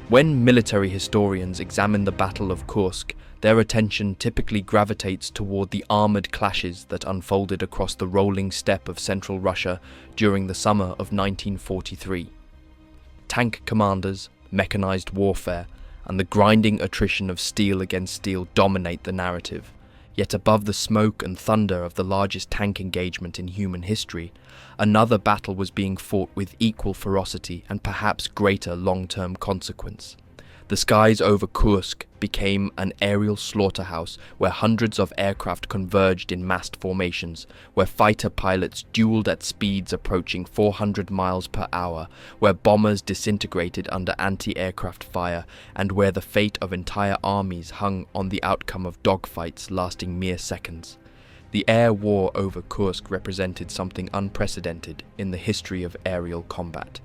When military historians examine the Battle of Kursk, their attention typically gravitates toward the armoured clashes that unfolded across the rolling steppe of central Russia during the summer of 1943. Tank commanders, mechanised warfare, and the grinding attrition of steel against steel dominate the narrative. Yet above the smoke and thunder of the largest tank engagement in human history, another battle was being fought with equal ferocity and perhaps greater long-term consequence. The skies over Kursk became an aerial slaughterhouse where hundreds of aircraft converged in massed formations, where fighter pilots dueled at speeds approaching 400 miles per hour, where bombers disintegrated under anti-aircraft fire, and where the fate of entire armies hung on the outcome of dogfights lasting mere seconds. The air war over Kursk represented something unprecedented in the history of aerial combat.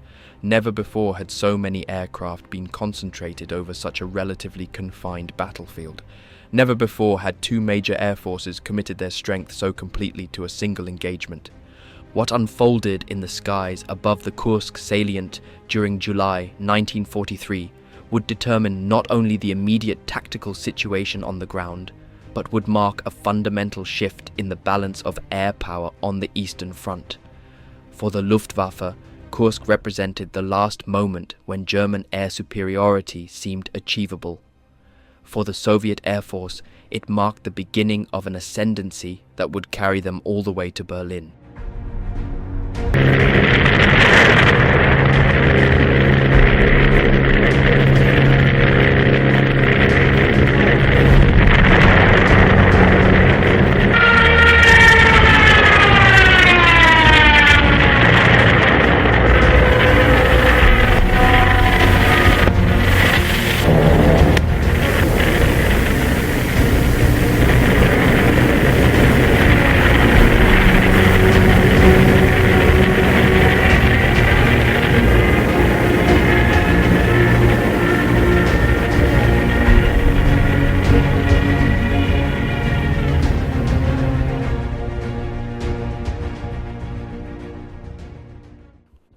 Never before had so many aircraft been concentrated over such a relatively confined battlefield. Never before had two major air forces committed their strength so completely to a single engagement. What unfolded in the skies above the Kursk salient during July 1943 would determine not only the immediate tactical situation on the ground, but would mark a fundamental shift in the balance of air power on the Eastern Front. For the Luftwaffe, Kursk represented the last moment when German air superiority seemed achievable. For the Soviet Air Force, it marked the beginning of an ascendancy that would carry them all the way to Berlin.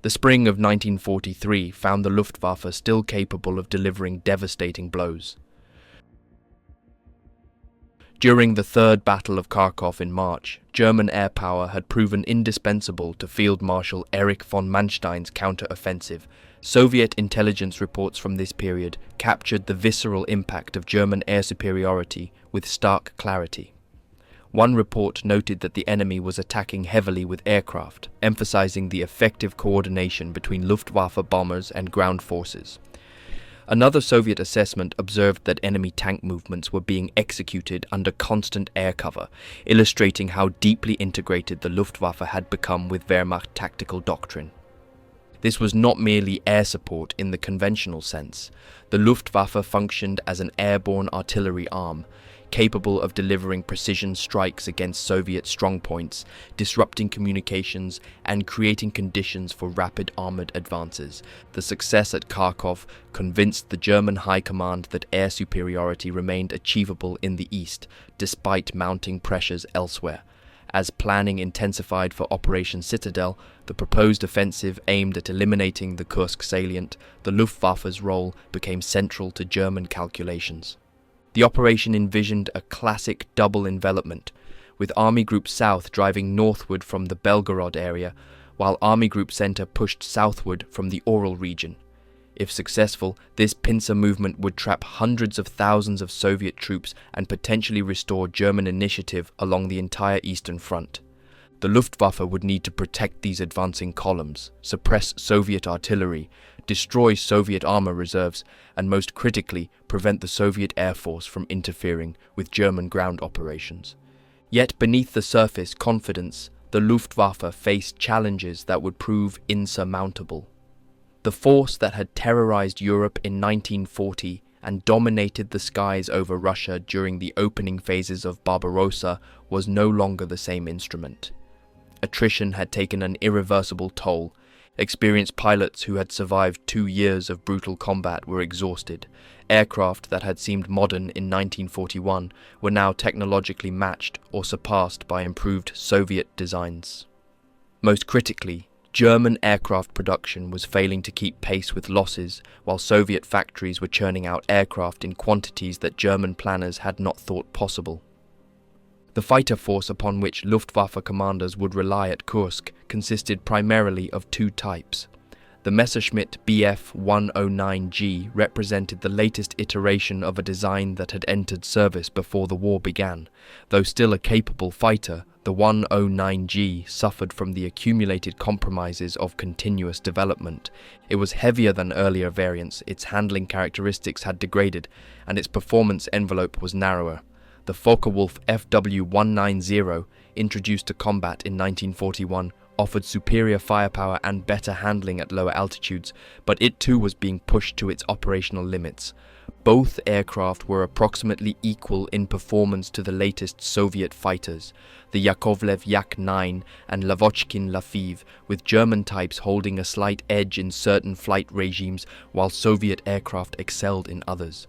The spring of 1943 found the Luftwaffe still capable of delivering devastating blows. During the Third Battle of Kharkov in March, German air power had proven indispensable to Field Marshal Erich von Manstein's counter-offensive. Soviet intelligence reports from this period captured the visceral impact of German air superiority with stark clarity. One report noted that the enemy was attacking heavily with aircraft, emphasizing the effective coordination between Luftwaffe bombers and ground forces. Another Soviet assessment observed that enemy tank movements were being executed under constant air cover, illustrating how deeply integrated the Luftwaffe had become with Wehrmacht tactical doctrine. This was not merely air support in the conventional sense. The Luftwaffe functioned as an airborne artillery arm, capable of delivering precision strikes against Soviet strongpoints, disrupting communications, and creating conditions for rapid armored advances. The success at Kharkov convinced the German High Command that air superiority remained achievable in the east, despite mounting pressures elsewhere. As planning intensified for Operation Citadel, the proposed offensive aimed at eliminating the Kursk salient, the Luftwaffe's role became central to German calculations. The operation envisioned a classic double envelopment, with Army Group South driving northward from the Belgorod area, while Army Group Center pushed southward from the Orel region. If successful, this pincer movement would trap hundreds of thousands of Soviet troops and potentially restore German initiative along the entire Eastern Front. The Luftwaffe would need to protect these advancing columns, suppress Soviet artillery, destroy Soviet armor reserves, and most critically, prevent the Soviet Air Force from interfering with German ground operations. Yet beneath the surface confidence, the Luftwaffe faced challenges that would prove insurmountable. The force that had terrorized Europe in 1940 and dominated the skies over Russia during the opening phases of Barbarossa was no longer the same instrument. Attrition had taken an irreversible toll. Experienced pilots who had survived 2 years of brutal combat were exhausted. Aircraft that had seemed modern in 1941 were now technologically matched or surpassed by improved Soviet designs. Most critically, German aircraft production was failing to keep pace with losses, while Soviet factories were churning out aircraft in quantities that German planners had not thought possible. The fighter force upon which Luftwaffe commanders would rely at Kursk consisted primarily of two types. The Messerschmitt Bf-109G represented the latest iteration of a design that had entered service before the war began. Though still a capable fighter, the 109G suffered from the accumulated compromises of continuous development. It was heavier than earlier variants, its handling characteristics had degraded, and its performance envelope was narrower. The Focke-Wulf FW-190, introduced to combat in 1941, offered superior firepower and better handling at lower altitudes, but it too was being pushed to its operational limits. Both aircraft were approximately equal in performance to the latest Soviet fighters, the Yakovlev Yak-9 and Lavochkin Lafiv, with German types holding a slight edge in certain flight regimes while Soviet aircraft excelled in others.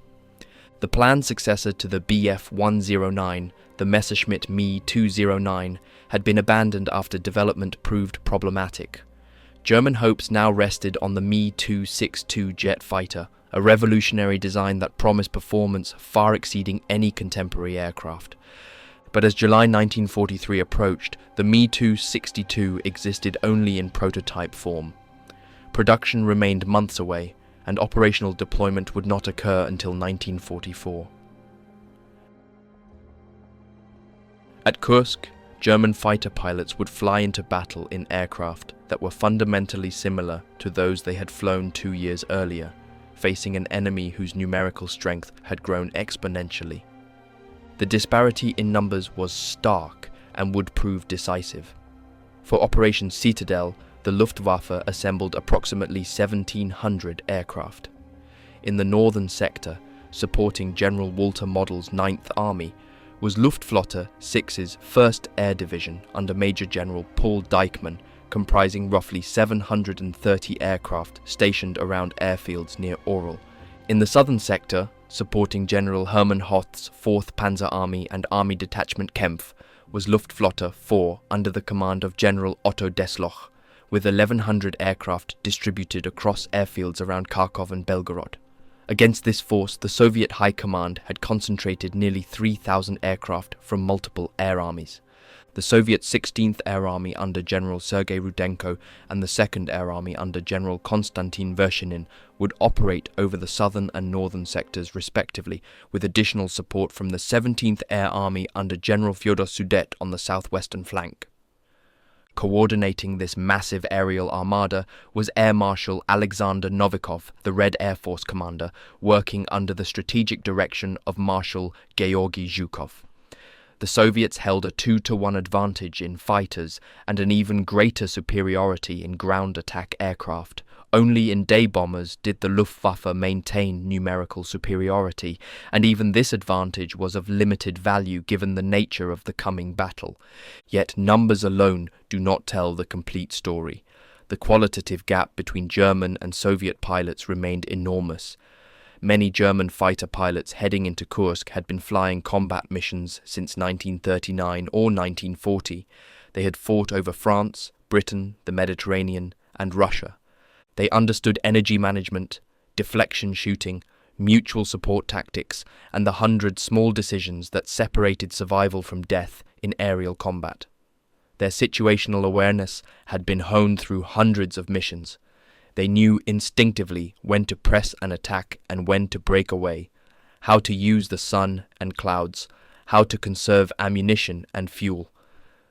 The planned successor to the Bf-109, the Messerschmitt Me-209, had been abandoned after development proved problematic. German hopes now rested on the Me-262 jet fighter, a revolutionary design that promised performance far exceeding any contemporary aircraft. But as July 1943 approached, the Me-262 existed only in prototype form. Production remained months away, and operational deployment would not occur until 1944. At Kursk, German fighter pilots would fly into battle in aircraft that were fundamentally similar to those they had flown 2 years earlier, facing an enemy whose numerical strength had grown exponentially. The disparity in numbers was stark and would prove decisive. For Operation Citadel, the Luftwaffe assembled approximately 1,700 aircraft. In the northern sector, supporting General Walter Model's 9th Army, was Luftflotte 6's 1st Air Division under Major General Paul Deichmann, comprising roughly 730 aircraft stationed around airfields near Orel. In the southern sector, supporting General Hermann Hoth's 4th Panzer Army and Army Detachment Kempf, was Luftflotte 4 under the command of General Otto Desloch, with 1,100 aircraft distributed across airfields around Kharkov and Belgorod. Against this force, the Soviet High Command had concentrated nearly 3,000 aircraft from multiple air armies. The Soviet 16th Air Army under General Sergei Rudenko and the 2nd Air Army under General Konstantin Vershinin would operate over the southern and northern sectors respectively, with additional support from the 17th Air Army under General Fyodor Sudet on the southwestern flank. Coordinating this massive aerial armada was Air Marshal Alexander Novikov, the Red Air Force commander, working under the strategic direction of Marshal Georgy Zhukov. The Soviets held a 2-to-1 advantage in fighters and an even greater superiority in ground attack aircraft. Only in day bombers did the Luftwaffe maintain numerical superiority, and even this advantage was of limited value given the nature of the coming battle. Yet numbers alone do not tell the complete story. The qualitative gap between German and Soviet pilots remained enormous. Many German fighter pilots heading into Kursk had been flying combat missions since 1939 or 1940. They had fought over France, Britain, the Mediterranean, and Russia. They understood energy management, deflection shooting, mutual support tactics, and the 100 small decisions that separated survival from death in aerial combat. Their situational awareness had been honed through hundreds of missions. They knew instinctively when to press an attack and when to break away, how to use the sun and clouds, how to conserve ammunition and fuel.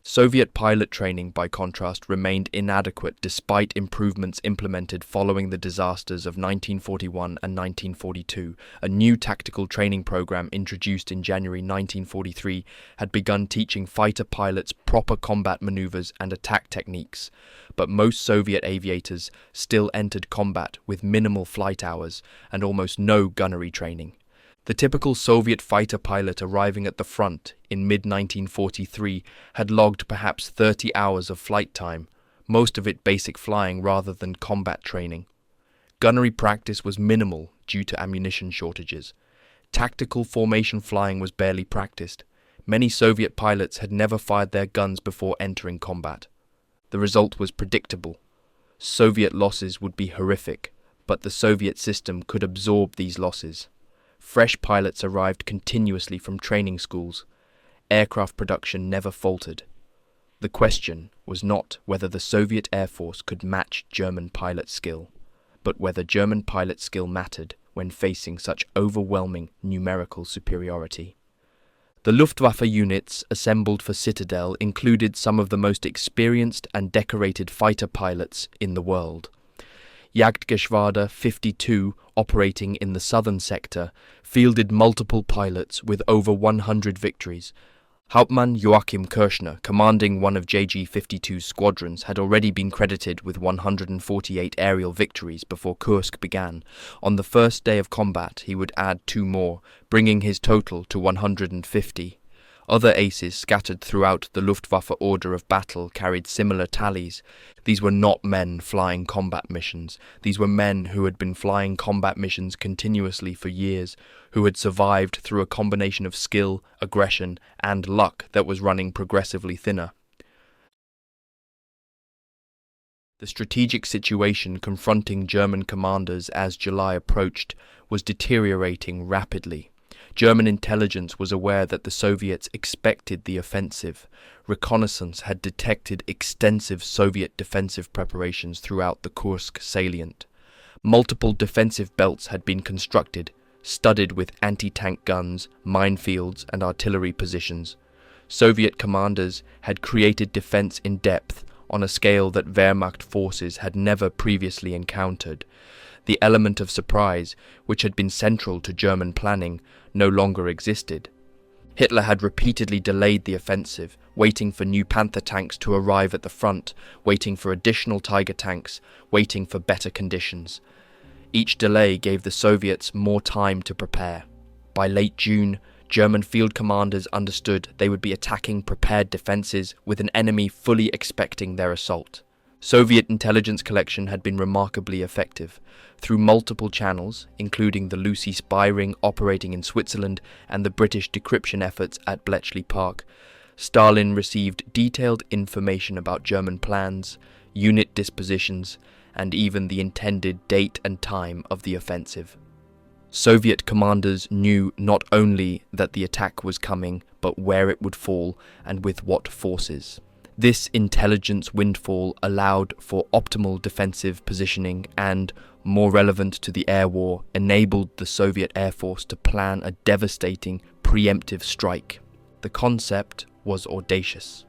Soviet pilot training, by contrast, remained inadequate despite improvements implemented following the disasters of 1941 and 1942. A new tactical training program introduced in January 1943 had begun teaching fighter pilots proper combat maneuvers and attack techniques, but most Soviet aviators still entered combat with minimal flight hours and almost no gunnery training. The typical Soviet fighter pilot arriving at the front in mid-1943 had logged perhaps 30 hours of flight time, most of it basic flying rather than combat training. Gunnery practice was minimal due to ammunition shortages. Tactical formation flying was barely practiced. Many Soviet pilots had never fired their guns before entering combat. The result was predictable. Soviet losses would be horrific, but the Soviet system could absorb these losses. Fresh pilots arrived continuously from training schools. Aircraft production never faltered. The question was not whether the Soviet Air Force could match German pilot skill, but whether German pilot skill mattered when facing such overwhelming numerical superiority. The Luftwaffe units assembled for Citadel included some of the most experienced and decorated fighter pilots in the world. Jagdgeschwader 52, operating in the southern sector, fielded multiple pilots with over 100 victories. Hauptmann Joachim Kirschner, commanding one of JG-52's squadrons, had already been credited with 148 aerial victories before Kursk began. On the first day of combat, he would add 2 more, bringing his total to 150. Other aces scattered throughout the Luftwaffe order of battle carried similar tallies. These were not men flying combat missions. These were men who had been flying combat missions continuously for years, who had survived through a combination of skill, aggression, and luck that was running progressively thinner. The strategic situation confronting German commanders as July approached was deteriorating rapidly. German intelligence was aware that the Soviets expected the offensive. Reconnaissance had detected extensive Soviet defensive preparations throughout the Kursk salient. Multiple defensive belts had been constructed, studded with anti-tank guns, minefields, and artillery positions. Soviet commanders had created defense in depth on a scale that Wehrmacht forces had never previously encountered. The element of surprise, which had been central to German planning, no longer existed. Hitler had repeatedly delayed the offensive, waiting for new Panther tanks to arrive at the front, waiting for additional Tiger tanks, waiting for better conditions. Each delay gave the Soviets more time to prepare. By late June, German field commanders understood they would be attacking prepared defenses with an enemy fully expecting their assault. Soviet intelligence collection had been remarkably effective. Through multiple channels, including the Lucy spy ring operating in Switzerland and the British decryption efforts at Bletchley Park, Stalin received detailed information about German plans, unit dispositions, and even the intended date and time of the offensive. Soviet commanders knew not only that the attack was coming, but where it would fall and with what forces. This intelligence windfall allowed for optimal defensive positioning and, more relevant to the air war, enabled the Soviet Air Force to plan a devastating, preemptive strike. The concept was audacious.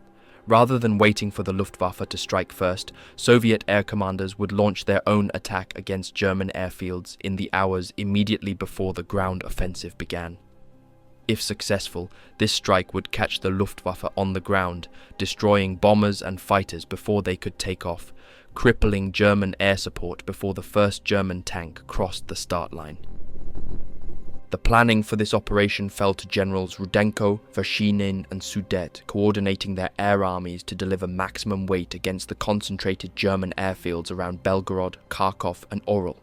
Rather than waiting for the Luftwaffe to strike first, Soviet air commanders would launch their own attack against German airfields in the hours immediately before the ground offensive began. If successful, this strike would catch the Luftwaffe on the ground, destroying bombers and fighters before they could take off, crippling German air support before the first German tank crossed the start line. The planning for this operation fell to Generals Rudenko, Vershinin, and Sudet, coordinating their air armies to deliver maximum weight against the concentrated German airfields around Belgorod, Kharkov, and Orel.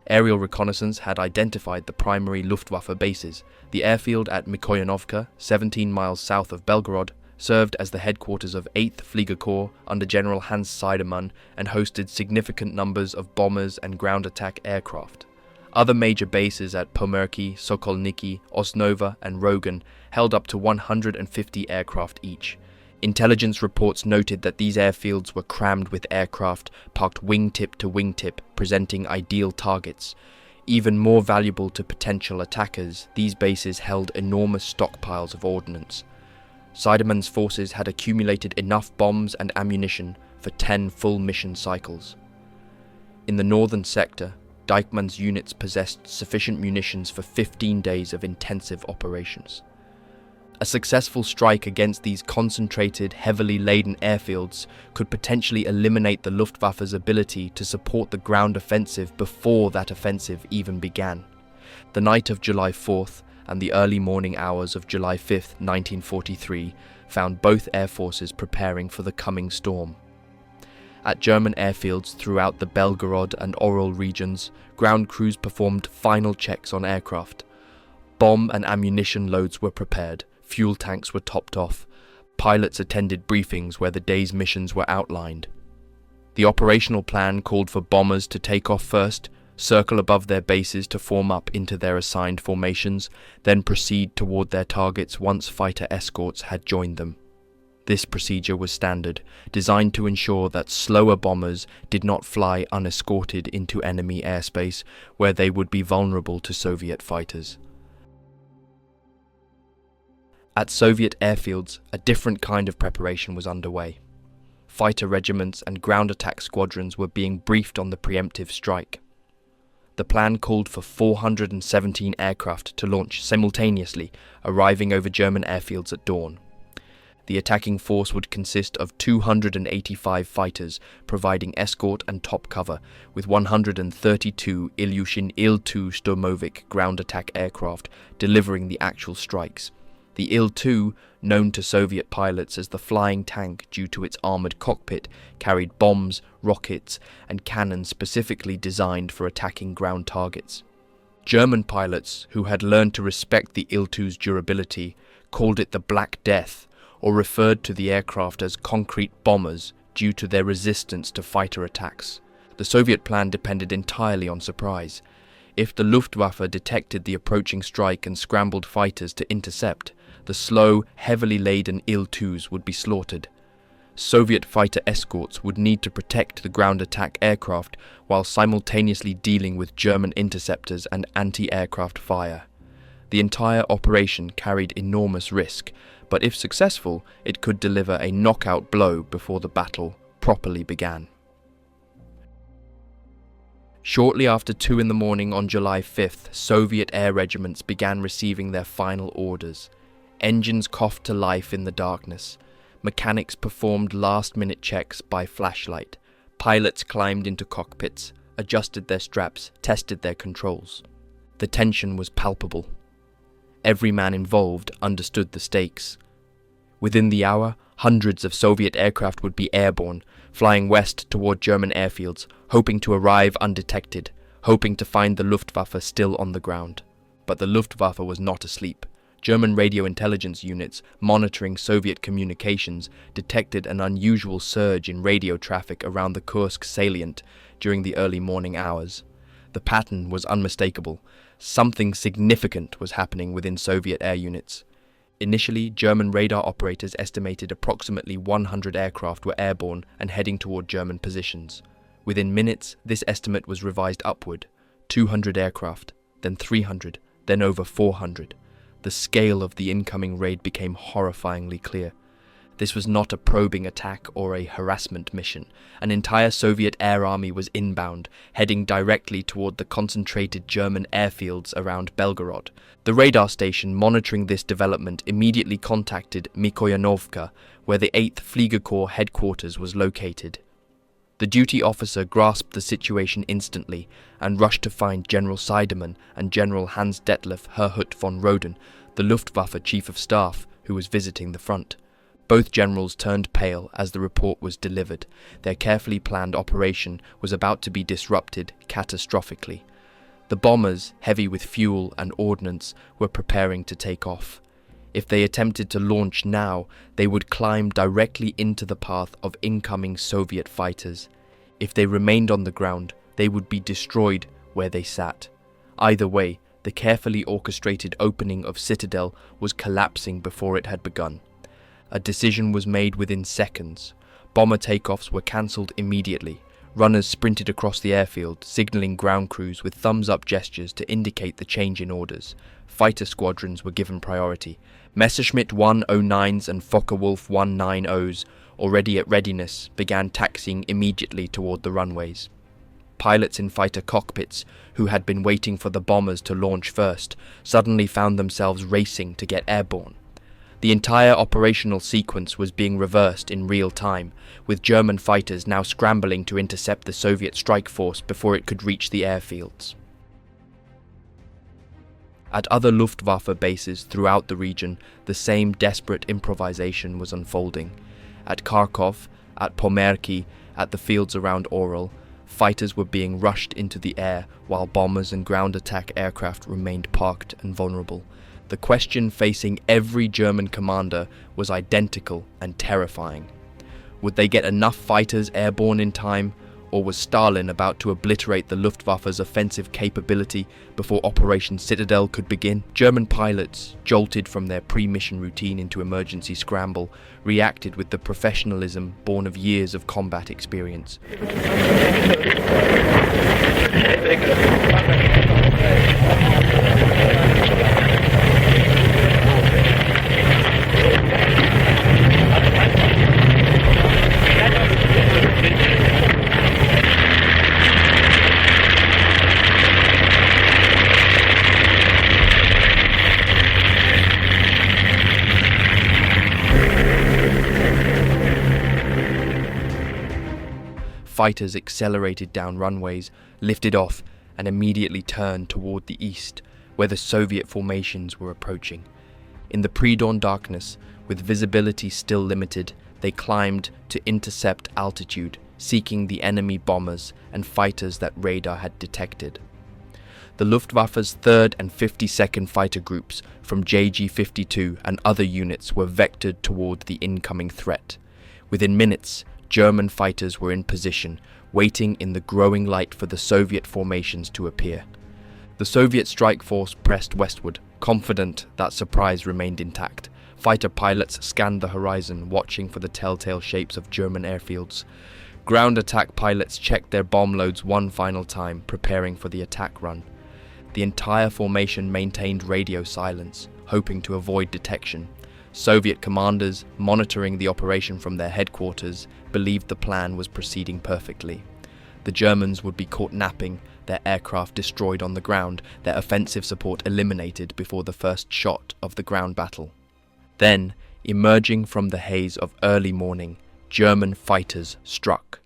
Aerial reconnaissance had identified the primary Luftwaffe bases. The airfield at Mikoyanovka, 17 miles south of Belgorod, served as the headquarters of 8th Flieger Corps under General Hans Seidemann and hosted significant numbers of bombers and ground attack aircraft. Other major bases at Pomerki, Sokolniki, Osnova, and Rogan held up to 150 aircraft each. Intelligence reports noted that these airfields were crammed with aircraft parked wingtip to wingtip, presenting ideal targets. Even more valuable to potential attackers, these bases held enormous stockpiles of ordnance. Seidemann's forces had accumulated enough bombs and ammunition for 10 full mission cycles. In the northern sector, Deichmann's units possessed sufficient munitions for 15 days of intensive operations. A successful strike against these concentrated, heavily laden airfields could potentially eliminate the Luftwaffe's ability to support the ground offensive before that offensive even began. The night of July 4th and the early morning hours of July 5th, 1943, found both air forces preparing for the coming storm. At German airfields throughout the Belgorod and Orel regions, ground crews performed final checks on aircraft. Bomb and ammunition loads were prepared, fuel tanks were topped off, pilots attended briefings where the day's missions were outlined. The operational plan called for bombers to take off first, circle above their bases to form up into their assigned formations, then proceed toward their targets once fighter escorts had joined them. This procedure was standard, designed to ensure that slower bombers did not fly unescorted into enemy airspace where they would be vulnerable to Soviet fighters. At Soviet airfields, a different kind of preparation was underway. Fighter regiments and ground attack squadrons were being briefed on the preemptive strike. The plan called for 417 aircraft to launch simultaneously, arriving over German airfields at dawn. The attacking force would consist of 285 fighters providing escort and top cover, with 132 Ilyushin Il-2 Sturmovik ground attack aircraft delivering the actual strikes. The Il-2, known to Soviet pilots as the flying tank due to its armoured cockpit, carried bombs, rockets, and cannons specifically designed for attacking ground targets. German pilots, who had learned to respect the Il-2's durability, called it the Black Death, or referred to the aircraft as concrete bombers due to their resistance to fighter attacks. The Soviet plan depended entirely on surprise. If the Luftwaffe detected the approaching strike and scrambled fighters to intercept, the slow, heavily laden Il-2s would be slaughtered. Soviet fighter escorts would need to protect the ground attack aircraft while simultaneously dealing with German interceptors and anti-aircraft fire. The entire operation carried enormous risk, but if successful, it could deliver a knockout blow before the battle properly began. Shortly after 2 in the morning on July 5th, Soviet air regiments began receiving their final orders. Engines coughed to life in the darkness. Mechanics performed last-minute checks by flashlight. Pilots climbed into cockpits, adjusted their straps, tested their controls. The tension was palpable. Every man involved understood the stakes. Within the hour, hundreds of Soviet aircraft would be airborne, flying west toward German airfields, hoping to arrive undetected, hoping to find the Luftwaffe still on the ground. But the Luftwaffe was not asleep. German radio intelligence units monitoring Soviet communications detected an unusual surge in radio traffic around the Kursk salient during the early morning hours. The pattern was unmistakable. Something significant was happening within Soviet air units. Initially, German radar operators estimated approximately 100 aircraft were airborne and heading toward German positions. Within minutes, this estimate was revised upward. 200 aircraft, then 300, then over 400. The scale of the incoming raid became horrifyingly clear. This was not a probing attack or a harassment mission. An entire Soviet air army was inbound, heading directly toward the concentrated German airfields around Belgorod. The radar station monitoring this development immediately contacted Mikoyanovka, where the 8th Fliegerkorps headquarters was located. The duty officer grasped the situation instantly and rushed to find General Seidemann and General Hans Detlef Herhut von Roden, the Luftwaffe Chief of Staff, who was visiting the front. Both generals turned pale as the report was delivered. Their carefully planned operation was about to be disrupted catastrophically. The bombers, heavy with fuel and ordnance, were preparing to take off. If they attempted to launch now, they would climb directly into the path of incoming Soviet fighters. If they remained on the ground, they would be destroyed where they sat. Either way, the carefully orchestrated opening of Citadel was collapsing before it had begun. A decision was made within seconds. Bomber takeoffs were cancelled immediately. Runners sprinted across the airfield, signaling ground crews with thumbs-up gestures to indicate the change in orders. Fighter squadrons were given priority. Messerschmitt 109s and Focke-Wulf 190s, already at readiness, began taxiing immediately toward the runways. Pilots in fighter cockpits, who had been waiting for the bombers to launch first, suddenly found themselves racing to get airborne. The entire operational sequence was being reversed in real time, with German fighters now scrambling to intercept the Soviet strike force before it could reach the airfields. At other Luftwaffe bases throughout the region, the same desperate improvisation was unfolding. At Kharkov, at Pomerki, at the fields around Orel, fighters were being rushed into the air while bombers and ground attack aircraft remained parked and vulnerable. The question facing every German commander was identical and terrifying. Would they get enough fighters airborne in time, or was Stalin about to obliterate the Luftwaffe's offensive capability before Operation Citadel could begin? German pilots, jolted from their pre-mission routine into emergency scramble, reacted with the professionalism born of years of combat experience. Fighters accelerated down runways, lifted off, and immediately turned toward the east, where the Soviet formations were approaching. In the pre-dawn darkness, with visibility still limited, they climbed to intercept altitude, seeking the enemy bombers and fighters that radar had detected. The Luftwaffe's 3rd and 52nd Fighter Groups from JG-52 and other units were vectored toward the incoming threat. Within minutes, German fighters were in position, waiting in the growing light for the Soviet formations to appear. The Soviet strike force pressed westward, confident that surprise remained intact. Fighter pilots scanned the horizon, watching for the telltale shapes of German airfields. Ground attack pilots checked their bomb loads one final time, preparing for the attack run. The entire formation maintained radio silence, hoping to avoid detection. Soviet commanders, monitoring the operation from their headquarters, believed the plan was proceeding perfectly. The Germans would be caught napping, their aircraft destroyed on the ground, their offensive support eliminated before the first shot of the ground battle. Then, emerging from the haze of early morning, German fighters struck.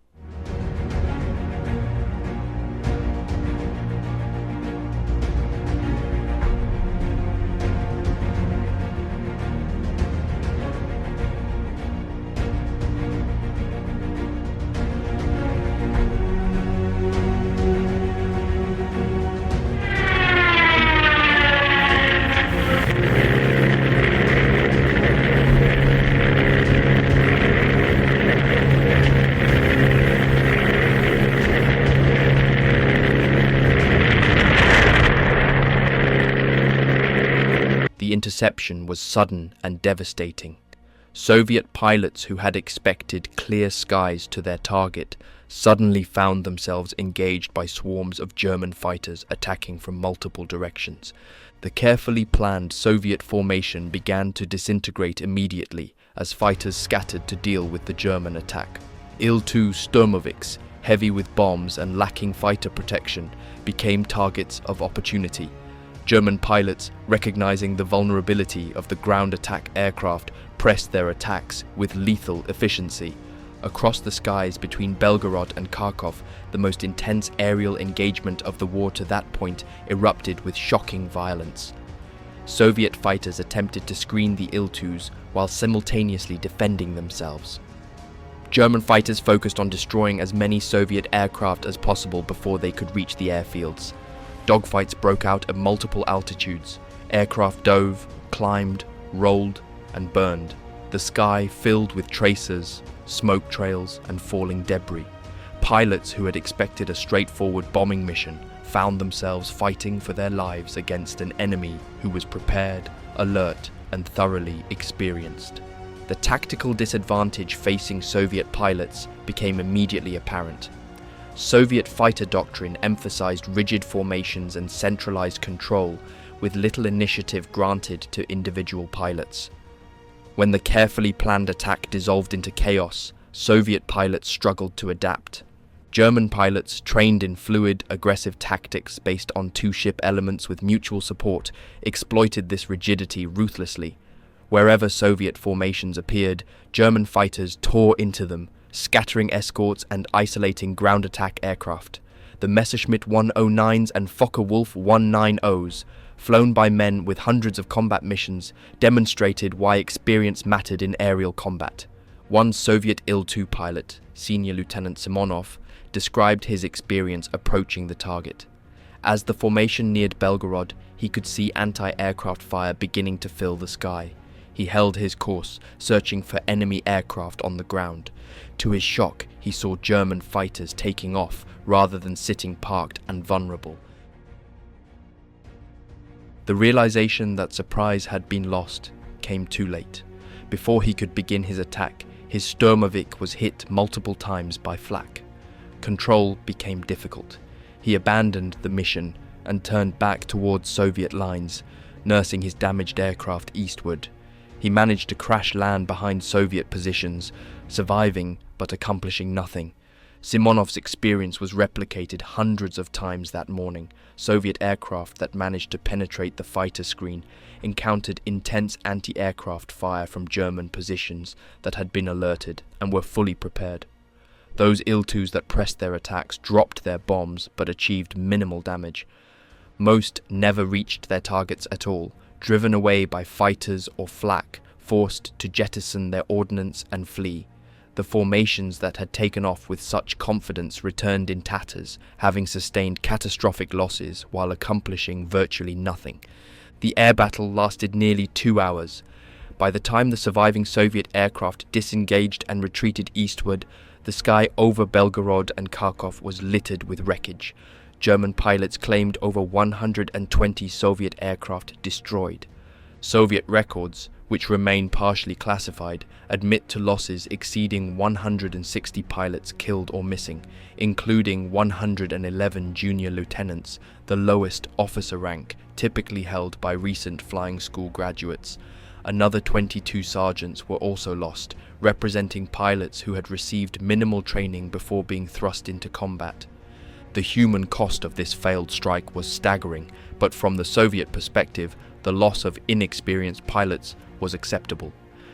The interception was sudden and devastating. Soviet pilots who had expected clear skies to their target suddenly found themselves engaged by swarms of German fighters attacking from multiple directions. The carefully planned Soviet formation began to disintegrate immediately as fighters scattered to deal with the German attack. Il-2 Sturmovix, heavy with bombs and lacking fighter protection, became targets of opportunity. German pilots, recognizing the vulnerability of the ground attack aircraft, pressed their attacks with lethal efficiency. Across the skies between Belgorod and Kharkov, the most intense aerial engagement of the war to that point erupted with shocking violence. Soviet fighters attempted to screen the Il-2s while simultaneously defending themselves. German fighters focused on destroying as many Soviet aircraft as possible before they could reach the airfields. Dogfights broke out at multiple altitudes. Aircraft dove, climbed, rolled, and burned. The sky filled with tracers, smoke trails, and falling debris. Pilots who had expected a straightforward bombing mission found themselves fighting for their lives against an enemy who was prepared, alert, and thoroughly experienced. The tactical disadvantage facing Soviet pilots became immediately apparent. Soviet fighter doctrine emphasized rigid formations and centralized control, with little initiative granted to individual pilots. When the carefully planned attack dissolved into chaos, Soviet pilots struggled to adapt. German pilots, trained in fluid, aggressive tactics based on two-ship elements with mutual support, exploited this rigidity ruthlessly. Wherever Soviet formations appeared, German fighters tore into them, scattering escorts and isolating ground attack aircraft. The Messerschmitt 109s and Focke-Wulf 190s, flown by men with hundreds of combat missions, demonstrated why experience mattered in aerial combat. One Soviet Il-2 pilot, Senior Lieutenant Simonov, described his experience approaching the target. As the formation neared Belgorod, he could see anti-aircraft fire beginning to fill the sky. He held his course, searching for enemy aircraft on the ground. To his shock, he saw German fighters taking off rather than sitting parked and vulnerable. The realization that surprise had been lost came too late. Before he could begin his attack, his Sturmovik was hit multiple times by flak. Control became difficult. He abandoned the mission and turned back towards Soviet lines, nursing his damaged aircraft eastward. He managed to crash land behind Soviet positions, surviving but accomplishing nothing. Simonov's experience was replicated hundreds of times that morning. Soviet aircraft that managed to penetrate the fighter screen encountered intense anti-aircraft fire from German positions that had been alerted and were fully prepared. Those Il-2s that pressed their attacks dropped their bombs but achieved minimal damage. Most never reached their targets at all, driven away by fighters or flak, forced to jettison their ordnance and flee. The formations that had taken off with such confidence returned in tatters, having sustained catastrophic losses while accomplishing virtually nothing. The air battle lasted nearly 2 hours. By the time the surviving Soviet aircraft disengaged and retreated eastward, the sky over Belgorod and Kharkov was littered with wreckage. German pilots claimed over 120 Soviet aircraft destroyed. Soviet records, which remain partially classified, admit to losses exceeding 160 pilots killed or missing, including 111 junior lieutenants, the lowest officer rank typically held by recent flying school graduates. Another 22 sergeants were also lost, representing pilots who had received minimal training before being thrust into combat. The human cost of this failed strike was staggering, but from the Soviet perspective, the loss of inexperienced pilots was acceptable.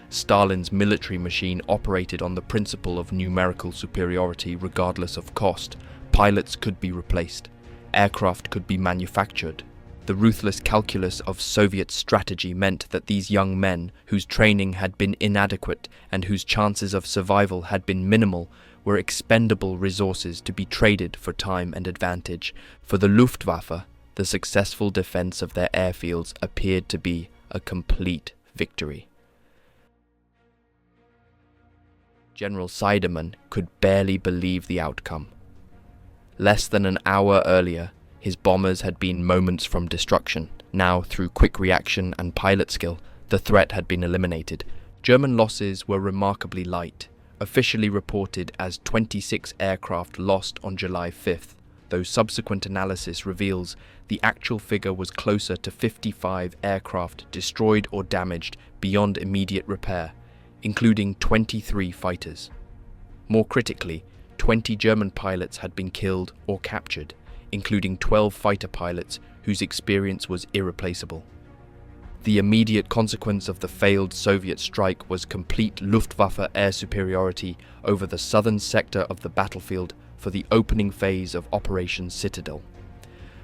Stalin's military machine operated on the principle of numerical superiority regardless of cost. Pilots could be replaced. Aircraft could be manufactured. The ruthless calculus of Soviet strategy meant that these young men, whose training had been inadequate and whose chances of survival had been minimal, were expendable resources to be traded for time and advantage. For the Luftwaffe, the successful defense of their airfields appeared to be a complete victory. General Seidemann could barely believe the outcome. Less than an hour earlier, his bombers had been moments from destruction. Now, through quick reaction and pilot skill, the threat had been eliminated. German losses were remarkably light, officially reported as 26 aircraft lost on July 5th, though subsequent analysis reveals the actual figure was closer to 55 aircraft destroyed or damaged beyond immediate repair, including 23 fighters. More critically, 20 German pilots had been killed or captured, including 12 fighter pilots whose experience was irreplaceable. The immediate consequence of the failed Soviet strike was complete Luftwaffe air superiority over the southern sector of the battlefield for the opening phase of Operation Citadel.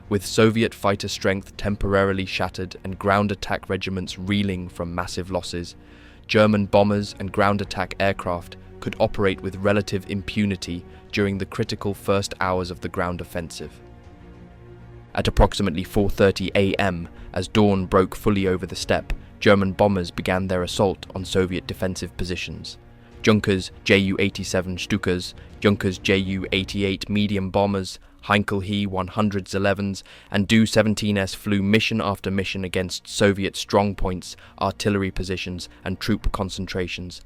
With Soviet fighter strength temporarily shattered and ground attack regiments reeling from massive losses, German bombers and ground attack aircraft could operate with relative impunity during the critical first hours of the ground offensive. At approximately 4:30 a.m., as dawn broke fully over the steppe, German bombers began their assault on Soviet defensive positions. Junkers Ju-87 Stukas, Junkers Ju-88 medium bombers, Heinkel He 111s, and Do-17s flew mission after mission against Soviet strongpoints, artillery positions, and troop concentrations.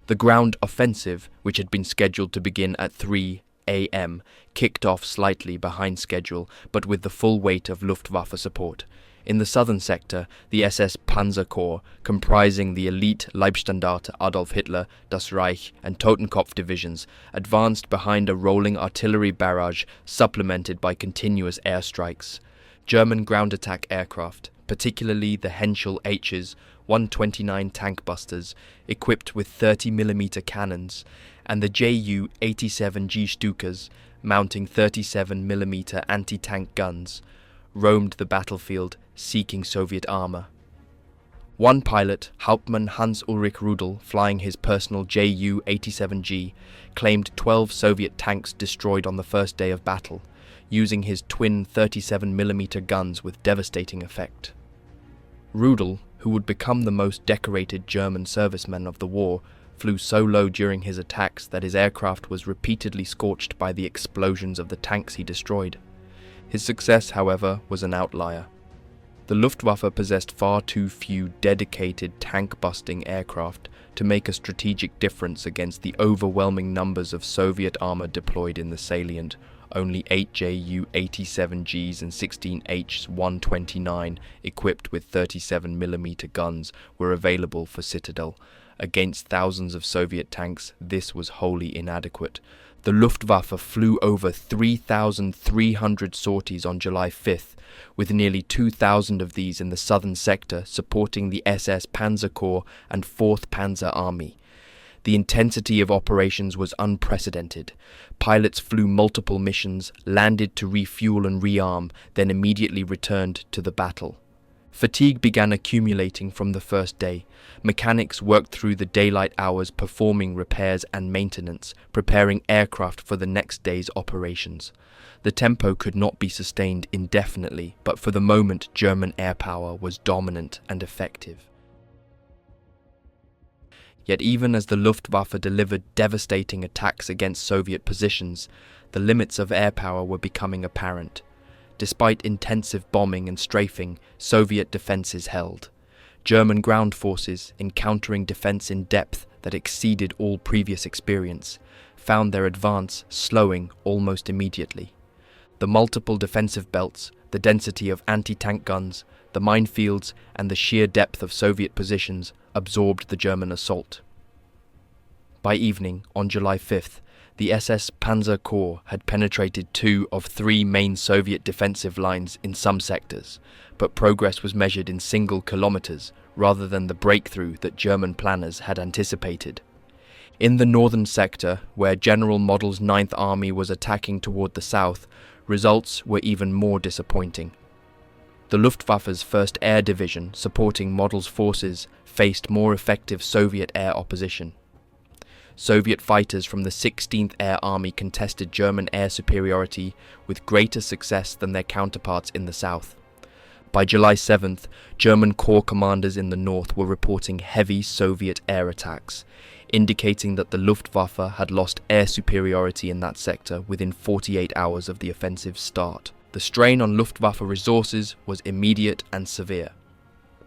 The ground offensive, which had been scheduled to begin at 3 a.m., kicked off slightly behind schedule, but with the full weight of Luftwaffe support. In the southern sector, the SS Panzer Corps, comprising the elite Leibstandarte Adolf Hitler, Das Reich, and Totenkopf divisions, advanced behind a rolling artillery barrage supplemented by continuous airstrikes. German ground attack aircraft, particularly the Henschel H's 129 tank busters, equipped with 30mm cannons, and the Ju-87G Stukas, mounting 37mm anti-tank guns, roamed the battlefield seeking Soviet armor. One pilot, Hauptmann Hans-Ulrich Rudel, flying his personal Ju-87G, claimed 12 Soviet tanks destroyed on the first day of battle, using his twin 37mm guns with devastating effect. Rudel, who would become the most decorated German serviceman of the war, flew so low during his attacks that his aircraft was repeatedly scorched by the explosions of the tanks he destroyed. His success, however, was an outlier. The Luftwaffe possessed far too few dedicated tank-busting aircraft to make a strategic difference against the overwhelming numbers of Soviet armor deployed in the salient. Only 8 Ju-87Gs and 16 H-129 equipped with 37mm guns were available for Citadel. Against thousands of Soviet tanks, this was wholly inadequate. The Luftwaffe flew over 3,300 sorties on July 5th, with nearly 2,000 of these in the southern sector supporting the SS Panzer Corps and 4th Panzer Army. The intensity of operations was unprecedented. Pilots flew multiple missions, landed to refuel and rearm, then immediately returned to the battle. Fatigue began accumulating from the first day. Mechanics worked through the daylight hours performing repairs and maintenance, preparing aircraft for the next day's operations. The tempo could not be sustained indefinitely, but for the moment German air power was dominant and effective. Yet even as the Luftwaffe delivered devastating attacks against Soviet positions, the limits of air power were becoming apparent. Despite intensive bombing and strafing, Soviet defences held. German ground forces, encountering defence in depth that exceeded all previous experience, found their advance slowing almost immediately. The multiple defensive belts, the density of anti-tank guns, the minefields, and the sheer depth of Soviet positions absorbed the German assault. By evening, on July 5th, the SS Panzer Corps had penetrated 2 of 3 main Soviet defensive lines in some sectors, but progress was measured in single kilometers rather than the breakthrough that German planners had anticipated. In the northern sector, where General Model's 9th Army was attacking toward the south, results were even more disappointing. The Luftwaffe's 1st Air Division, supporting Model's forces, faced more effective Soviet air opposition. Soviet fighters from the 16th Air Army contested German air superiority with greater success than their counterparts in the south. By July 7th, German corps commanders in the north were reporting heavy Soviet air attacks, indicating that the Luftwaffe had lost air superiority in that sector within 48 hours of the offensive's start. The strain on Luftwaffe resources was immediate and severe.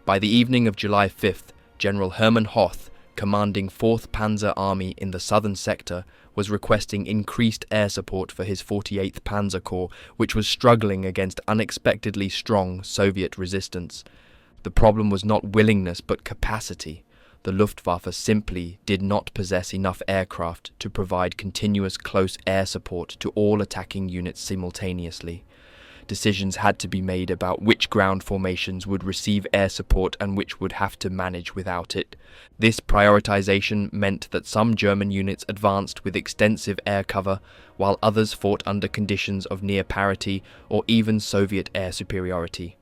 By the evening of July 5th, General Hermann Hoth, commanding 4th Panzer Army in the southern sector, was requesting increased air support for his 48th Panzer Corps, which was struggling against unexpectedly strong Soviet resistance. The problem was not willingness but capacity. The Luftwaffe simply did not possess enough aircraft to provide continuous close air support to all attacking units simultaneously. Decisions had to be made about which ground formations would receive air support and which would have to manage without it. This prioritization meant that some German units advanced with extensive air cover, while others fought under conditions of near parity or even Soviet air superiority.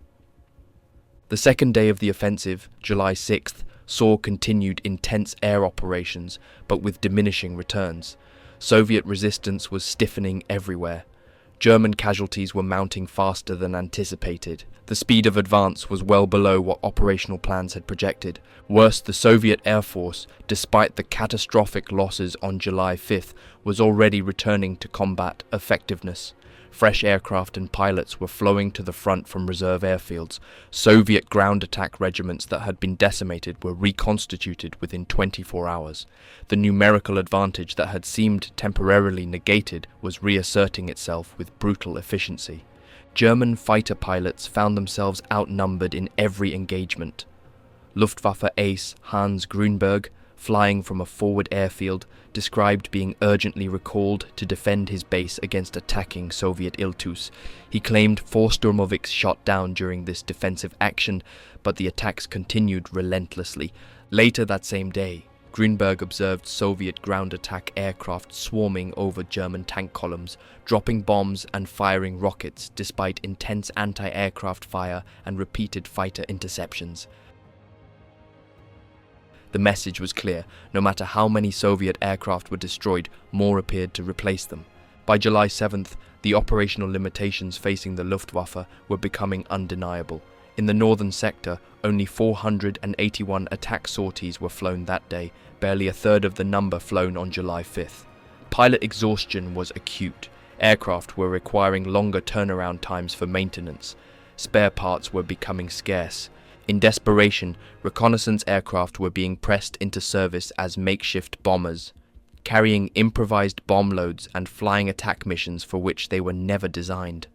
The second day of the offensive, July 6th, saw continued intense air operations, but with diminishing returns. Soviet resistance was stiffening everywhere. German casualties were mounting faster than anticipated. The speed of advance was well below what operational plans had projected. Worse, the Soviet Air Force, despite the catastrophic losses on July 5th, was already returning to combat effectiveness. Fresh aircraft and pilots were flowing to the front from reserve airfields. Soviet ground attack regiments that had been decimated were reconstituted within 24 hours. The numerical advantage that had seemed temporarily negated was reasserting itself with brutal efficiency. German fighter pilots found themselves outnumbered in every engagement. Luftwaffe ace Hans Grünberg, flying from a forward airfield, described being urgently recalled to defend his base against attacking Soviet Iltus. He claimed 4 Sturmovix shot down during this defensive action, but the attacks continued relentlessly. Later that same day, Grünberg observed Soviet ground attack aircraft swarming over German tank columns, dropping bombs and firing rockets despite intense anti-aircraft fire and repeated fighter interceptions. The message was clear. No matter how many Soviet aircraft were destroyed, more appeared to replace them. By July 7th, the operational limitations facing the Luftwaffe were becoming undeniable. In the northern sector, only 481 attack sorties were flown that day, barely a third of the number flown on July 5th. Pilot exhaustion was acute. Aircraft were requiring longer turnaround times for maintenance. Spare parts were becoming scarce. In desperation, reconnaissance aircraft were being pressed into service as makeshift bombers, carrying improvised bomb loads and flying attack missions for which they were never designed.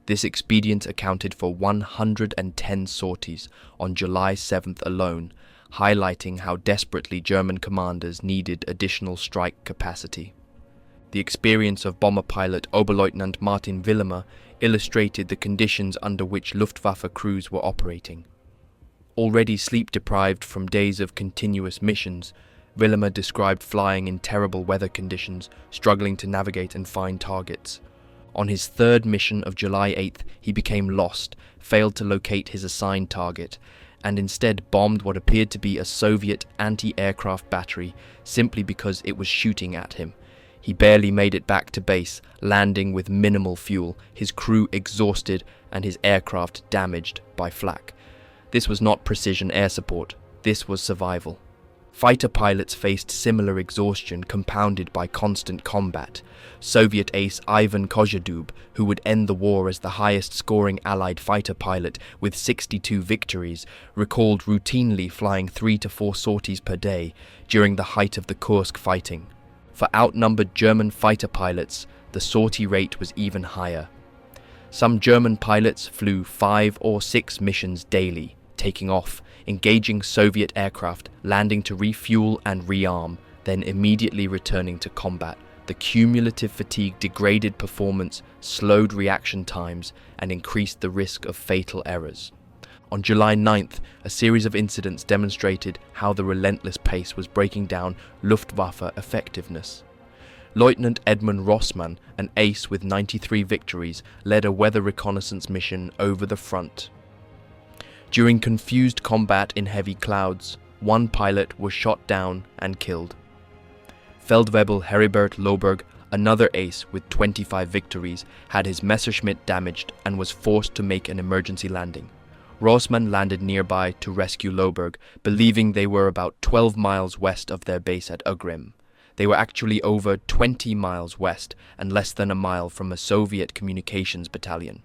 This expedient accounted for 110 sorties on July 7th alone, highlighting how desperately German commanders needed additional strike capacity. The experience of bomber pilot Oberleutnant Martin Willemer illustrated the conditions under which Luftwaffe crews were operating. Already sleep-deprived from days of continuous missions, Willemer described flying in terrible weather conditions, struggling to navigate and find targets. On his third mission of July 8th, he became lost, failed to locate his assigned target, and instead bombed what appeared to be a Soviet anti-aircraft battery simply because it was shooting at him. He barely made it back to base, landing with minimal fuel, his crew exhausted and his aircraft damaged by flak. This was not precision air support, this was survival. Fighter pilots faced similar exhaustion compounded by constant combat. Soviet ace Ivan Kozhedub, who would end the war as the highest-scoring Allied fighter pilot with 62 victories, recalled routinely flying 3 to 4 sorties per day during the height of the Kursk fighting. For outnumbered German fighter pilots, the sortie rate was even higher. Some German pilots flew 5 or 6 missions daily, taking off, engaging Soviet aircraft, landing to refuel and rearm, then immediately returning to combat. The cumulative fatigue degraded performance, slowed reaction times, and increased the risk of fatal errors. On July 9th, a series of incidents demonstrated how the relentless pace was breaking down Luftwaffe effectiveness. Lieutenant Edmund Rossmann, an ace with 93 victories, led a weather reconnaissance mission over the front. During confused combat in heavy clouds, one pilot was shot down and killed. Feldwebel Heribert Lohberg, another ace with 25 victories, had his Messerschmitt damaged and was forced to make an emergency landing. Rossmann landed nearby to rescue Lohberg, believing they were about 12 miles west of their base at Ugrim. They were actually over 20 miles west and less than a mile from a Soviet communications battalion.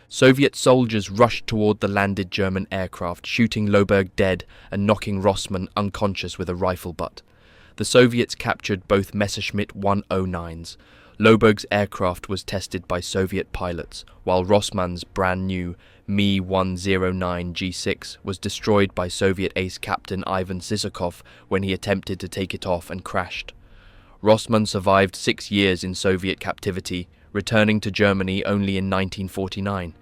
Soviet soldiers rushed toward the landed German aircraft, shooting Lohberg dead and knocking Rossmann unconscious with a rifle butt. The Soviets captured both Messerschmitt 109s. Lohberg's aircraft was tested by Soviet pilots, while Rossmann's brand-new Mi-109 G6 was destroyed by Soviet ace captain Ivan Sisakov when he attempted to take it off and crashed. Rossmann survived 6 years in Soviet captivity, returning to Germany only in 1949.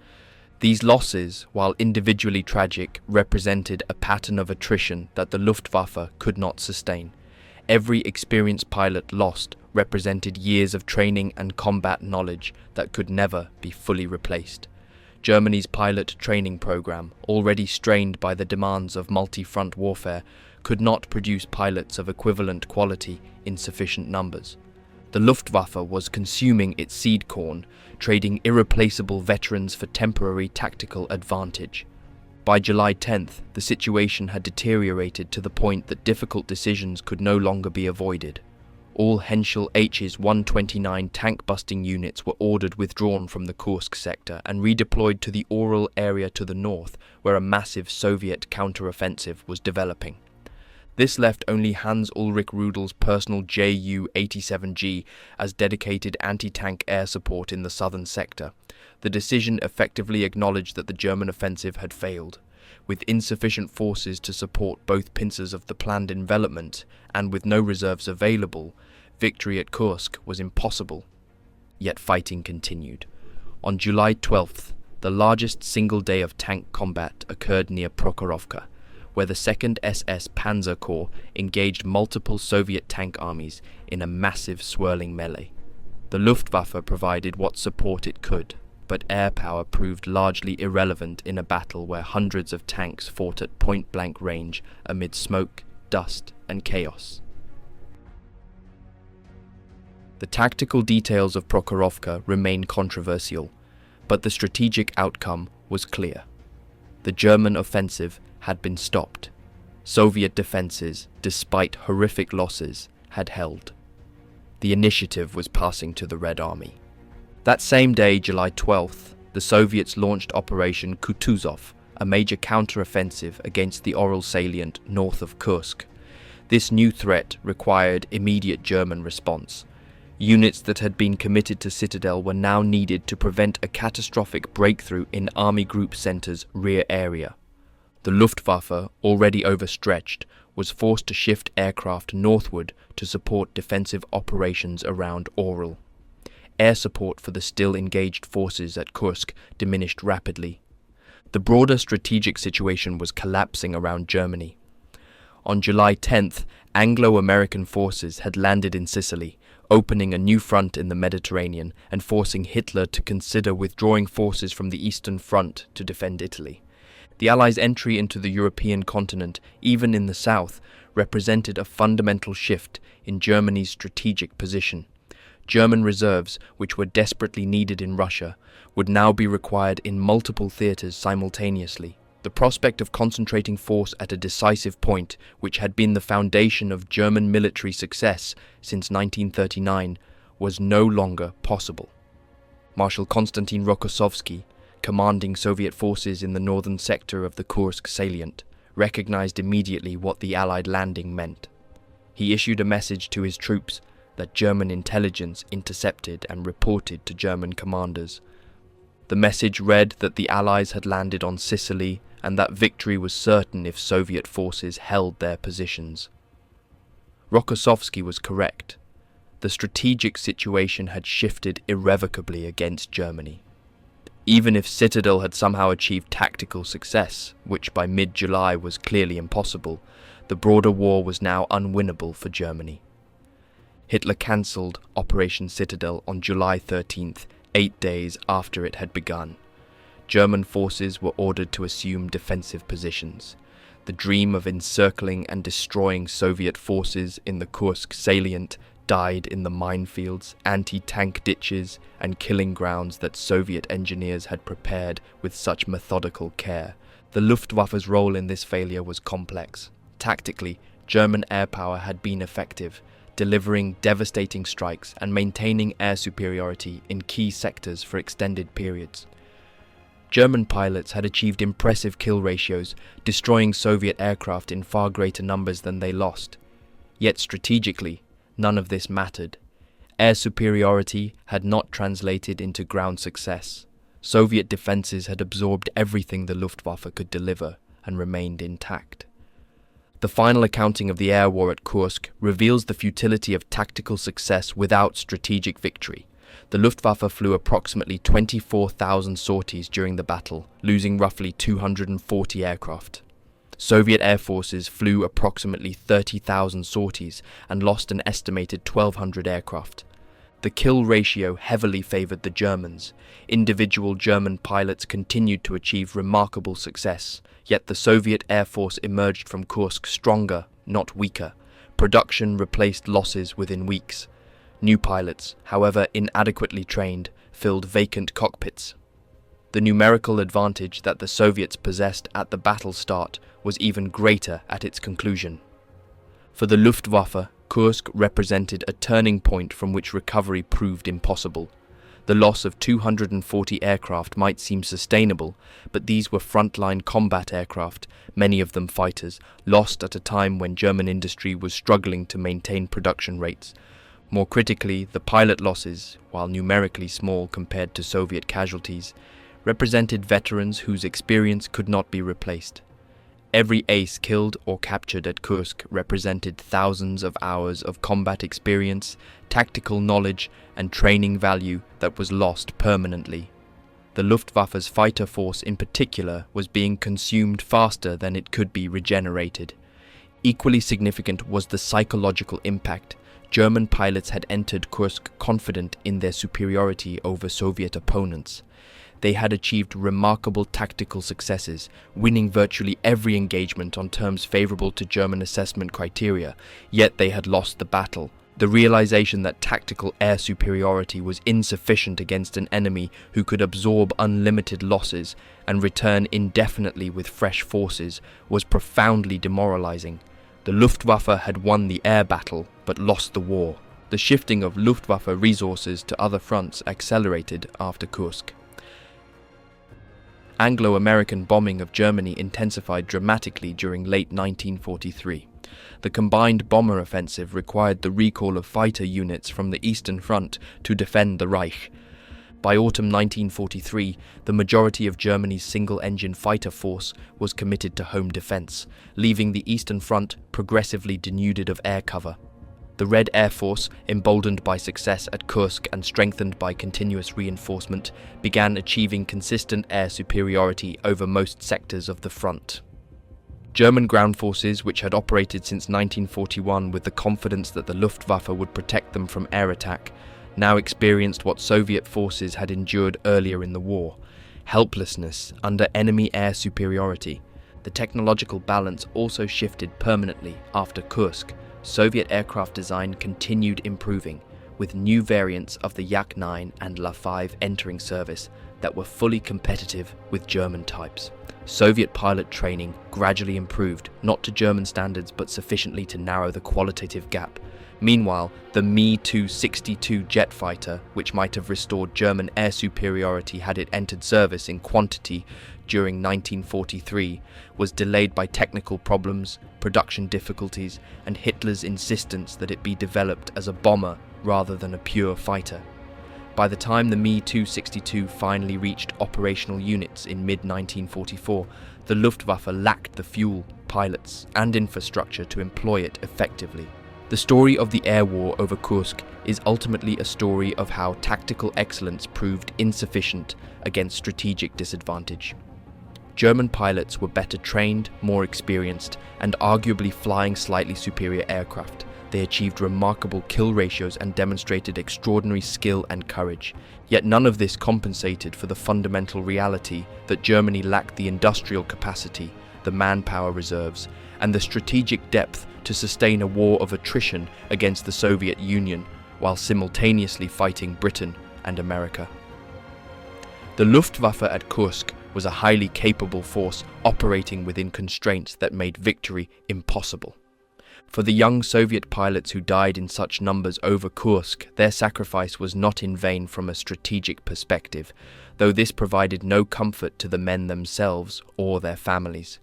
These losses, while individually tragic, represented a pattern of attrition that the Luftwaffe could not sustain. Every experienced pilot lost represented years of training and combat knowledge that could never be fully replaced. Germany's pilot training program, already strained by the demands of multi-front warfare, could not produce pilots of equivalent quality in sufficient numbers. The Luftwaffe was consuming its seed corn, trading irreplaceable veterans for temporary tactical advantage. By July 10th, the situation had deteriorated to the point that difficult decisions could no longer be avoided. All Henschel H's 129 tank-busting units were ordered withdrawn from the Kursk sector and redeployed to the Orel area to the north, where a massive Soviet counter-offensive was developing. This left only Hans-Ulrich Rudel's personal Ju-87G as dedicated anti-tank air support in the southern sector. The decision effectively acknowledged that the German offensive had failed. With insufficient forces to support both pincers of the planned envelopment and with no reserves available, victory at Kursk was impossible. Yet fighting continued. On July 12th, the largest single day of tank combat occurred near Prokhorovka, where the 2nd SS Panzer Corps engaged multiple Soviet tank armies in a massive swirling melee. The Luftwaffe provided what support it could, but air power proved largely irrelevant in a battle where hundreds of tanks fought at point-blank range amid smoke, dust, and chaos. The tactical details of Prokhorovka remain controversial, but the strategic outcome was clear. The German offensive had been stopped. Soviet defenses, despite horrific losses, had held. The initiative was passing to the Red Army. That same day, July 12th, the Soviets launched Operation Kutuzov, a major counter-offensive against the Orel salient north of Kursk. This new threat required immediate German response. Units that had been committed to Citadel were now needed to prevent a catastrophic breakthrough in Army Group Center's rear area. The Luftwaffe, already overstretched, was forced to shift aircraft northward to support defensive operations around Orel. Air support for the still engaged forces at Kursk diminished rapidly. The broader strategic situation was collapsing around Germany. On July 10th, Anglo-American forces had landed in Sicily, opening a new front in the Mediterranean and forcing Hitler to consider withdrawing forces from the Eastern Front to defend Italy. The Allies' entry into the European continent, even in the south, represented a fundamental shift in Germany's strategic position. German reserves, which were desperately needed in Russia, would now be required in multiple theatres simultaneously. The prospect of concentrating force at a decisive point, which had been the foundation of German military success since 1939, was no longer possible. Marshal Konstantin Rokossovsky, commanding Soviet forces in the northern sector of the Kursk salient, recognized immediately what the Allied landing meant. He issued a message to his troops that German intelligence intercepted and reported to German commanders. The message read that the Allies had landed on Sicily and that victory was certain if Soviet forces held their positions. Rokossovsky was correct. The strategic situation had shifted irrevocably against Germany. Even if Citadel had somehow achieved tactical success, which by mid-July was clearly impossible, the broader war was now unwinnable for Germany. Hitler cancelled Operation Citadel on July 13th, 8 days after it had begun. German forces were ordered to assume defensive positions. The dream of encircling and destroying Soviet forces in the Kursk salient died in the minefields, anti-tank ditches, and killing grounds that Soviet engineers had prepared with such methodical care. The Luftwaffe's role in this failure was complex. Tactically, German air power had been effective, delivering devastating strikes and maintaining air superiority in key sectors for extended periods. German pilots had achieved impressive kill ratios, destroying Soviet aircraft in far greater numbers than they lost. Yet strategically, none of this mattered. Air superiority had not translated into ground success. Soviet defenses had absorbed everything the Luftwaffe could deliver and remained intact. The final accounting of the air war at Kursk reveals the futility of tactical success without strategic victory. The Luftwaffe flew approximately 24,000 sorties during the battle, losing roughly 240 aircraft. Soviet air forces flew approximately 30,000 sorties and lost an estimated 1,200 aircraft. The kill ratio heavily favored the Germans. Individual German pilots continued to achieve remarkable success, yet the Soviet Air Force emerged from Kursk stronger, not weaker. Production replaced losses within weeks. New pilots, however inadequately trained, filled vacant cockpits. The numerical advantage that the Soviets possessed at the battle start was even greater at its conclusion. For the Luftwaffe, Kursk represented a turning point from which recovery proved impossible. The loss of 240 aircraft might seem sustainable, but these were frontline combat aircraft, many of them fighters, lost at a time when German industry was struggling to maintain production rates. More critically, the pilot losses, while numerically small compared to Soviet casualties, represented veterans whose experience could not be replaced. Every ace killed or captured at Kursk represented thousands of hours of combat experience, tactical knowledge, and training value that was lost permanently. The Luftwaffe's fighter force in particular was being consumed faster than it could be regenerated. Equally significant was the psychological impact. German pilots had entered Kursk confident in their superiority over Soviet opponents. They had achieved remarkable tactical successes, winning virtually every engagement on terms favorable to German assessment criteria, yet they had lost the battle, The realization that tactical air superiority was insufficient against an enemy who could absorb unlimited losses and return indefinitely with fresh forces was profoundly demoralizing. The Luftwaffe had won the air battle but lost the war. The shifting of Luftwaffe resources to other fronts accelerated after Kursk. Anglo-American bombing of Germany intensified dramatically during late 1943. The combined bomber offensive required the recall of fighter units from the Eastern Front to defend the Reich. By autumn 1943, the majority of Germany's single-engine fighter force was committed to home defense, leaving the Eastern Front progressively denuded of air cover. The Red Air Force, emboldened by success at Kursk and strengthened by continuous reinforcement, began achieving consistent air superiority over most sectors of the front. German ground forces, which had operated since 1941 with the confidence that the Luftwaffe would protect them from air attack, now experienced what Soviet forces had endured earlier in the war: helplessness under enemy air superiority. The technological balance also shifted permanently after Kursk. Soviet aircraft design continued improving, with new variants of the Yak-9 and La-5 entering service that were fully competitive with German types. Soviet pilot training gradually improved, not to German standards but sufficiently to narrow the qualitative gap. Meanwhile, the Me-262 jet fighter, which might have restored German air superiority had it entered service in quantity during 1943, was delayed by technical problems, production difficulties, and Hitler's insistence that it be developed as a bomber rather than a pure fighter. By the time the Me-262 finally reached operational units in mid-1944, the Luftwaffe lacked the fuel, pilots, and infrastructure to employ it effectively. The story of the air war over Kursk is ultimately a story of how tactical excellence proved insufficient against strategic disadvantage. German pilots were better trained, more experienced, and arguably flying slightly superior aircraft. They achieved remarkable kill ratios and demonstrated extraordinary skill and courage. Yet none of this compensated for the fundamental reality that Germany lacked the industrial capacity, the manpower reserves, and the strategic depth to sustain a war of attrition against the Soviet Union, while simultaneously fighting Britain and America. The Luftwaffe at Kursk was a highly capable force operating within constraints that made victory impossible. For the young Soviet pilots who died in such numbers over Kursk, their sacrifice was not in vain from a strategic perspective, though this provided no comfort to the men themselves or their families.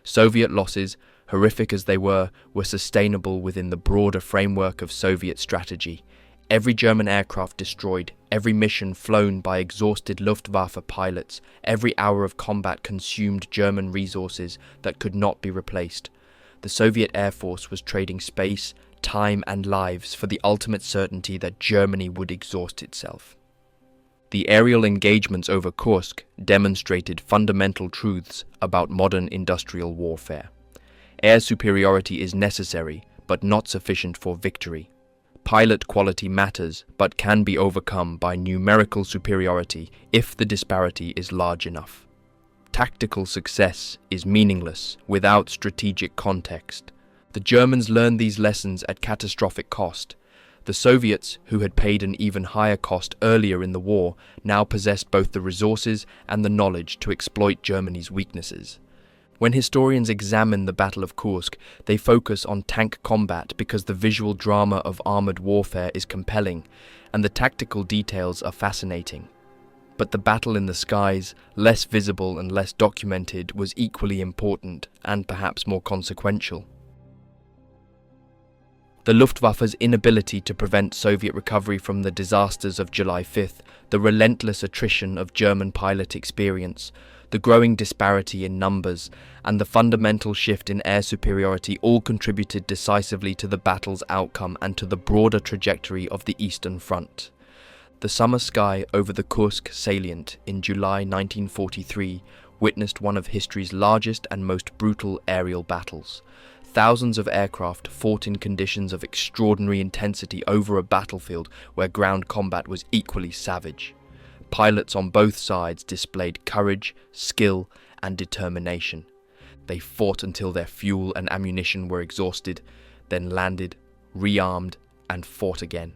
Soviet losses, horrific as they were sustainable within the broader framework of Soviet strategy. Every German aircraft destroyed, every mission flown by exhausted Luftwaffe pilots, every hour of combat consumed German resources that could not be replaced. The Soviet Air Force was trading space, time, and lives for the ultimate certainty that Germany would exhaust itself. The aerial engagements over Kursk demonstrated fundamental truths about modern industrial warfare. Air superiority is necessary, but not sufficient for victory. Pilot quality matters, but can be overcome by numerical superiority if the disparity is large enough. Tactical success is meaningless without strategic context. The Germans learned these lessons at catastrophic cost. The Soviets, who had paid an even higher cost earlier in the war, now possessed both the resources and the knowledge to exploit Germany's weaknesses. When historians examine the Battle of Kursk, they focus on tank combat because the visual drama of armored warfare is compelling, and the tactical details are fascinating. But the battle in the skies, less visible and less documented, was equally important and perhaps more consequential. The Luftwaffe's inability to prevent Soviet recovery from the disasters of July 5th, the relentless attrition of German pilot experience, the growing disparity in numbers, and the fundamental shift in air superiority all contributed decisively to the battle's outcome and to the broader trajectory of the Eastern Front. The summer sky over the Kursk salient in July 1943 witnessed one of history's largest and most brutal aerial battles. Thousands of aircraft fought in conditions of extraordinary intensity over a battlefield where ground combat was equally savage. Pilots on both sides displayed courage, skill, and determination. They fought until their fuel and ammunition were exhausted, then landed, rearmed, and fought again.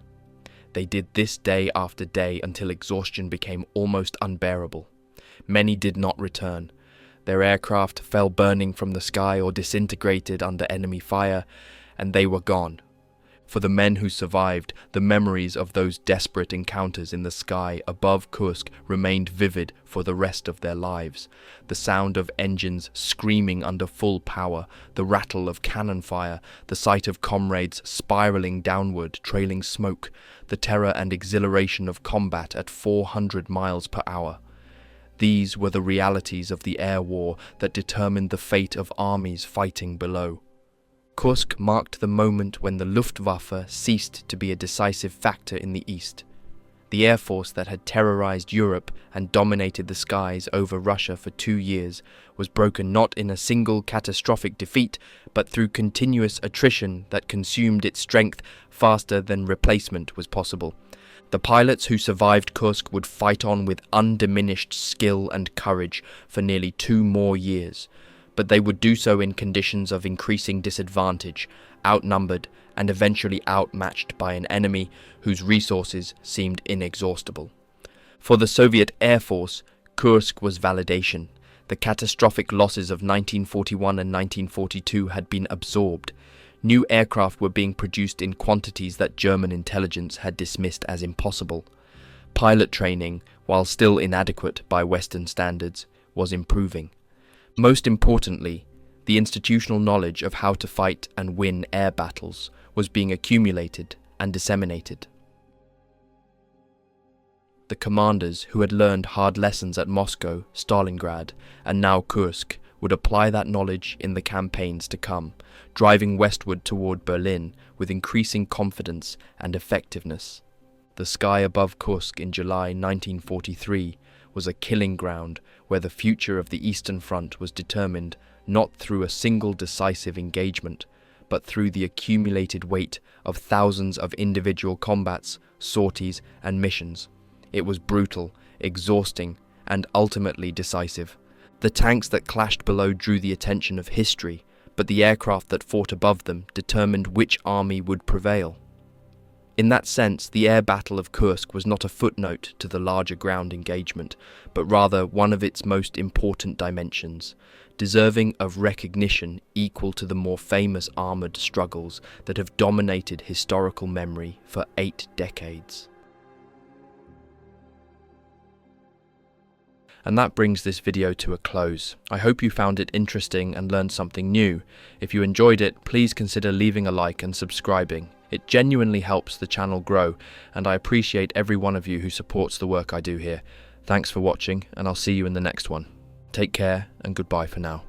They did this day after day until exhaustion became almost unbearable. Many did not return. Their aircraft fell burning from the sky or disintegrated under enemy fire, and they were gone. For the men who survived, the memories of those desperate encounters in the sky above Kursk remained vivid for the rest of their lives. The sound of engines screaming under full power, the rattle of cannon fire, the sight of comrades spiraling downward, trailing smoke, the terror and exhilaration of combat at 400 miles per hour. These were the realities of the air war that determined the fate of armies fighting below. Kursk marked the moment when the Luftwaffe ceased to be a decisive factor in the east. The air force that had terrorized Europe and dominated the skies over Russia for 2 years was broken not in a single catastrophic defeat, but through continuous attrition that consumed its strength faster than replacement was possible. The pilots who survived Kursk would fight on with undiminished skill and courage for nearly 2 more years. But they would do so in conditions of increasing disadvantage, outnumbered and eventually outmatched by an enemy whose resources seemed inexhaustible. For the Soviet Air Force, Kursk was validation. The catastrophic losses of 1941 and 1942 had been absorbed. New aircraft were being produced in quantities that German intelligence had dismissed as impossible. Pilot training, while still inadequate by Western standards, was improving. Most importantly, the institutional knowledge of how to fight and win air battles was being accumulated and disseminated. The commanders who had learned hard lessons at Moscow, Stalingrad, and now Kursk would apply that knowledge in the campaigns to come, driving westward toward Berlin with increasing confidence and effectiveness. The sky above Kursk in July 1943 was a killing ground where the future of the Eastern Front was determined not through a single decisive engagement, but through the accumulated weight of thousands of individual combats, sorties, and missions. It was brutal, exhausting, and ultimately decisive. The tanks that clashed below drew the attention of history, but the aircraft that fought above them determined which army would prevail. In that sense, the air battle of Kursk was not a footnote to the larger ground engagement, but rather one of its most important dimensions, deserving of recognition equal to the more famous armoured struggles that have dominated historical memory for 8 decades. And that brings this video to a close. I hope you found it interesting and learned something new. If you enjoyed it, please consider leaving a like and subscribing. It genuinely helps the channel grow, and I appreciate every one of you who supports the work I do here. Thanks for watching, and I'll see you in the next one. Take care, and goodbye for now.